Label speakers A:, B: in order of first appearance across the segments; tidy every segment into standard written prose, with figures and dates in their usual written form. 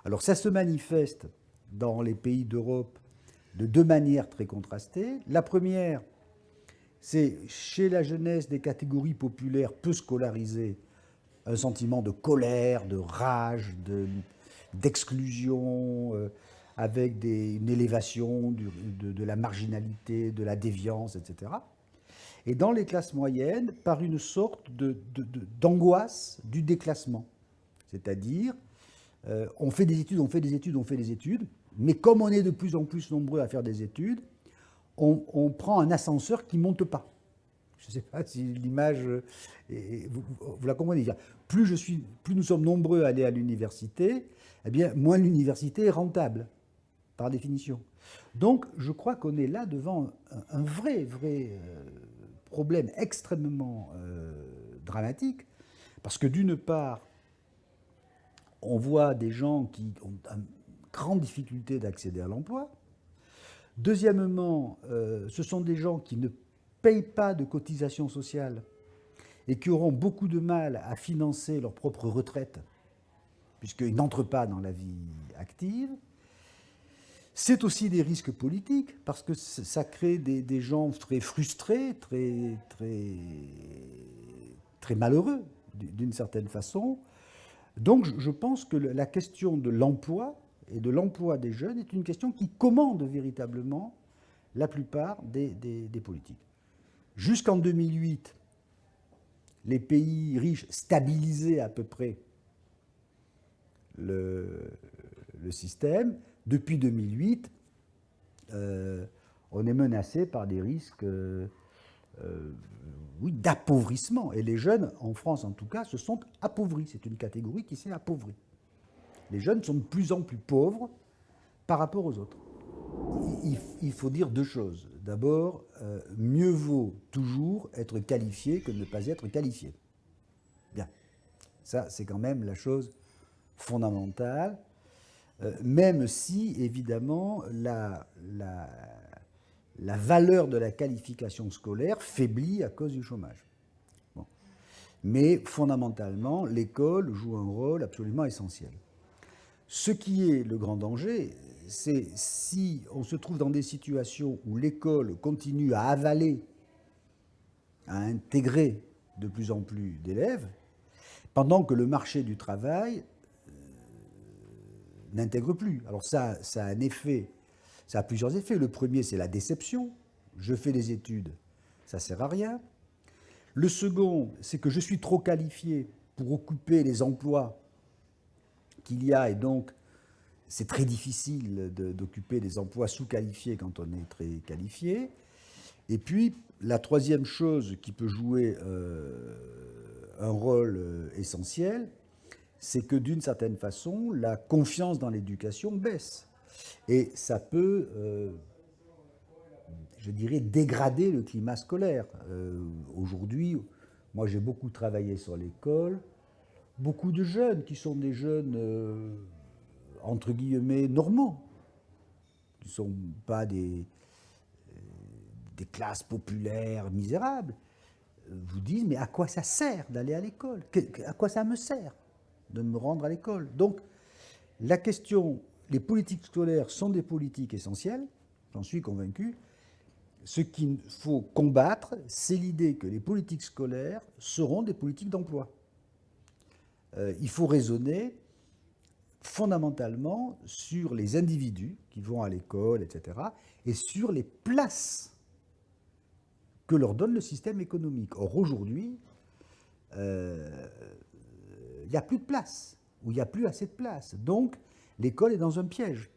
A: Alors ça se manifeste dans les pays d'Europe de deux manières très contrastées. La première, c'est chez la jeunesse des catégories populaires peu scolarisées, un sentiment de colère, de rage, d'exclusion, avec une élévation de la marginalité, de la déviance, etc. Et dans les classes moyennes, par une sorte d'angoisse du déclassement. C'est-à-dire, on fait des études, on fait des études, on fait des études, mais comme on est de plus en plus nombreux à faire des études, on prend un ascenseur qui ne monte pas. Je ne sais pas si l'image, vous la comprenez. Plus nous sommes nombreux à aller à l'université, eh bien, moins l'université est rentable, par définition. Donc, je crois qu'on est là devant un vrai problème extrêmement dramatique, parce que d'une part, on voit des gens qui ont une grande difficulté d'accéder à l'emploi. Deuxièmement, ce sont des gens qui ne payent pas de cotisations sociales et qui auront beaucoup de mal à financer leur propre retraite, puisqu'ils n'entrent pas dans la vie active. C'est aussi des risques politiques, parce que ça crée des gens très frustrés, très malheureux, d'une certaine façon. Donc je pense que la question de l'emploi et de l'emploi des jeunes est une question qui commande véritablement la plupart des politiques. Jusqu'en 2008, les pays riches stabilisaient à peu près le système. Depuis 2008, on est menacé par des risques oui, d'appauvrissement. Et les jeunes, en France en tout cas, se sont appauvris. C'est une catégorie qui s'est appauvrie. Les jeunes sont de plus en plus pauvres par rapport aux autres. Il faut dire deux choses. D'abord, mieux vaut toujours être qualifié que de ne pas être qualifié. Bien. Ça, c'est quand même la chose fondamentale. Même si, évidemment, la valeur de la qualification scolaire faiblit à cause du chômage. Bon. Mais fondamentalement, l'école joue un rôle absolument essentiel. Ce qui est le grand danger, c'est si on se trouve dans des situations où l'école continue à avaler, à intégrer de plus en plus d'élèves, pendant que le marché du travail n'intègre plus. Alors ça a un effet, ça a plusieurs effets. Le premier, c'est la déception. Je fais des études, ça ne sert à rien. Le second, c'est que je suis trop qualifié pour occuper les emplois qu'il y a, et donc c'est très difficile d'occuper des emplois sous-qualifiés quand on est très qualifié. Et puis, la troisième chose qui peut jouer un rôle essentiel, c'est que d'une certaine façon, la confiance dans l'éducation baisse. Et ça peut, je dirais, dégrader le climat scolaire. Aujourd'hui, moi j'ai beaucoup travaillé sur l'école, beaucoup de jeunes qui sont des jeunes, entre guillemets, normaux, qui ne sont pas des classes populaires misérables, vous disent, mais à quoi ça sert d'aller à l'école? À quoi ça me sert de me rendre à l'école? Donc, la question, les politiques scolaires sont des politiques essentielles, j'en suis convaincu. Ce qu'il faut combattre, c'est l'idée que les politiques scolaires seront des politiques d'emploi. Il faut raisonner fondamentalement sur les individus qui vont à l'école, etc., et sur les places que leur donne le système économique. Or, aujourd'hui, il n'y a plus de place, ou il n'y a plus assez de place. Donc, l'école est dans un piège.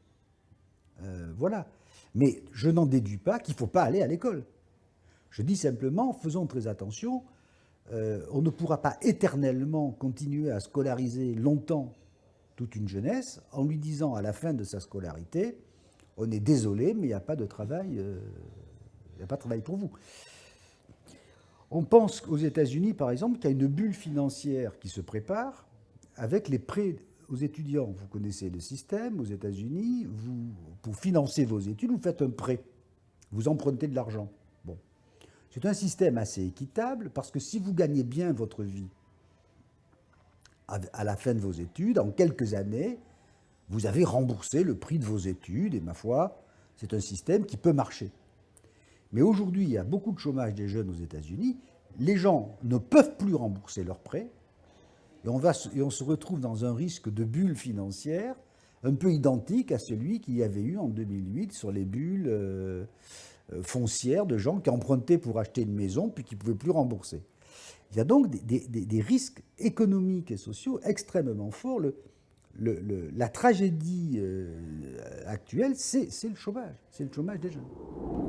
A: Voilà. Mais je n'en déduis pas qu'il ne faut pas aller à l'école. Je dis simplement, faisons très attention, on ne pourra pas éternellement continuer à scolariser longtemps toute une jeunesse en lui disant à la fin de sa scolarité, on est désolé, mais il n'y a pas de travail, il n'y a pas de travail pour vous. On pense aux États-Unis, par exemple, qu'il y a une bulle financière qui se prépare avec les prêts aux étudiants. Vous connaissez le système aux États-Unis, pour financer vos études, vous faites un prêt, vous empruntez de l'argent. Bon. C'est un système assez équitable parce que si vous gagnez bien votre vie à la fin de vos études, en quelques années, vous avez remboursé le prix de vos études, et ma foi, c'est un système qui peut marcher. Mais aujourd'hui, il y a beaucoup de chômage des jeunes aux États-Unis, les gens ne peuvent plus rembourser leurs prêts, et on se retrouve dans un risque de bulle financière un peu identique à celui qu'il y avait eu en 2008 sur les bulles foncières de gens qui empruntaient pour acheter une maison puis qui ne pouvaient plus rembourser. Il y a donc des risques économiques et sociaux extrêmement forts. La tragédie actuelle, c'est le chômage des jeunes.